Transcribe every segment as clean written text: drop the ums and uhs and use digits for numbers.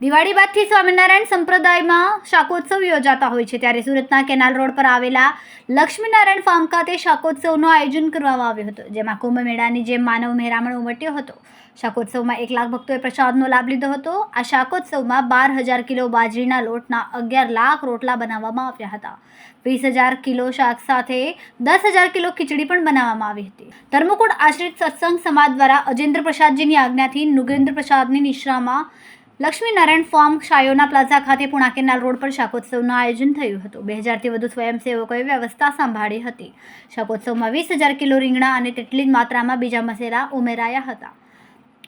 દિવાળી બાદથી સ્વામિનારાયણ સંપ્રદાયમાં શાકોત્સવ યોજાતા હોય છે, ત્યારે સુરતના કેનાલ રોડ પર આવેલા લક્ષ્મીનારાયણ ફાર્મ ખાતે શાકોત્સવનું આયોજન કરવામાં આવ્યું હતું, જેમાં કુંભ મેળાની જેમ માનવ મહેરામણ ઉમટ્યો હતો। શાકોત્સવમાં 1 લાખ ભક્તોએ પ્રસાદનો લાભ લીધો હતો। આ શાકોત્સવમાં 12,000 કિલો બાજરીના લોટના 11 લાખ રોટલા બનાવવામાં આવ્યા હતા। 20,000 કિલો શાક સાથે 10,000 કિલો ખીચડી પણ બનાવવામાં આવી હતી। ધર્મકુળ આશ્રિત સત્સંગ સમાજ દ્વારા અજેન્દ્ર પ્રસાદજીની આજ્ઞાથી નુગેન્દ્ર પ્રસાદની નિશ્રામાં લક્ષ્મીનારાયણ ફાર્મ શાયોના પ્લાઝા ખાતે પુણા કેનાલ રોડ પર શાકોત્સવનું આયોજન થયું હતું। 2000થી વધુ સ્વયંસેવકોએ વ્યવસ્થા સંભાળી હતી। શાકોત્સવમાં 20,000 કિલો રીંગણા અને તેટલી જ માત્રામાં બીજા મસાલા ઉમેરાયા હતા।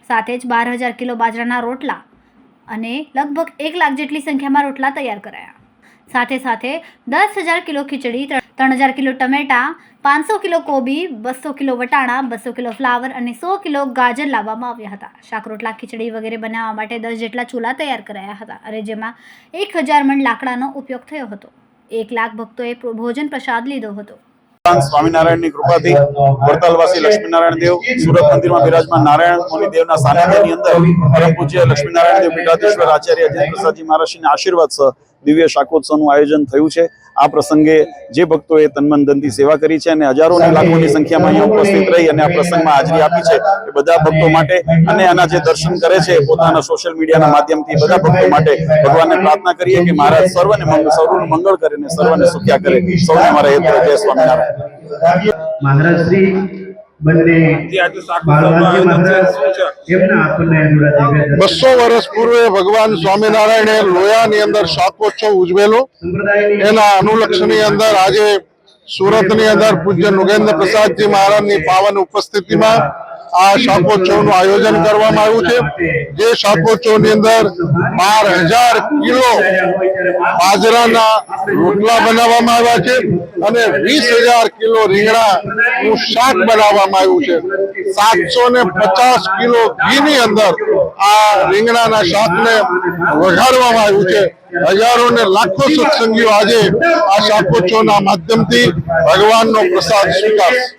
સાથે જ 12,000 કિલો બાજરાના રોટલા અને લગભગ 1 લાખ જેટલી સંખ્યામાં રોટલા તૈયાર કરાયા। સાથે 10,000 કિલો ખીચડી, 3,000 કિલો ટમેટા, 500 કિલો કોબી, 200 કિલો વટાણા, 200 કિલો ફ્લાવર અને 100 કિલો ગાજર લાવવામાં આવ્યા હતા। શાક, રોટલા, ખીચડી વગેરે બનાવવા માટે 10 જેટલા ચૂલા તૈયાર કરાયા હતા અને જેમાં 1,000 મણ લાકડાનો ઉપયોગ થયો હતો। 1 લાખ ભક્તોએ ભોજન પ્રસાદ લીધો હતો। સ્વામિનારાયણ ની કૃપાથી વડતાલવાસી લક્ષ્મીનારાયણ દેવ સુરત મંદિરમાં બિરાજમાન નારાયણ મુનિ દેવના સાનિધ્યની અંદર પરમ પૂજ્ય લક્ષ્મીનારાયણ દેવ પીઠાધીશ્વર આચાર્ય અજેન્દ્ર પ્રસાદજી મહારાજના આશીર્વાદ સહ દિવ્ય શાકોત્સવનું આયોજન થયું છે। આ પ્રસંગે જે ભક્તોએ તનમન ધનથી સેવા કરી છે અને હજારોની લાખોની સંખ્યામાં અહીંયા ઉપસ્થિત રહી અને આ પ્રસંગમાં હાજરી આપી છે, એ બધા ભક્તો માટે અને આના જે દર્શન કરે છે પોતાના સોશિયલ મીડિયાના માધ્યમથી બધા ભક્તો માટે ભગવાનને પ્રાર્થના કરીએ કે મહારાજ સર્વનું મંગળ કરે અને સર્વને સુખ્યા કરે। સૌને અમારા હેતુ જય સ્વામિનારાયણ। મહારાજ શ્રી બંને 200 વર્ષ પૂર્વે ભગવાન સ્વામિનારાયણે લોયાની અંદર શાકોત્સવ ઉજવેલો, એના અનુલક્ષની અંદર આજે સુરતની અંદર પૂજ્ય નુગેન્દ્ર પ્રસાદજી મહારાજની પાવન ઉપસ્થિતિમાં આ શાકોત્સવનું આયોજન કરવામાં આવ્યું છે। જે શાકોત્સવની અંદર 12,000 કિલો બાજરાના રોટલા બનાવવામાં આવ્યા છે અને 20,000 કિલો રીંગણાનું શાક બનાવવામાં આવ્યું છે। 750 કિલો ઘીની અંદર આ રીંગણાના શાકને વઘારવામાં આવ્યું છે। હજારો ને લાખો સત્સંગીઓ આજે આ શાકોત્સવના માધ્યમથી ભગવાનનો પ્રસાદ સ્વીકારશે।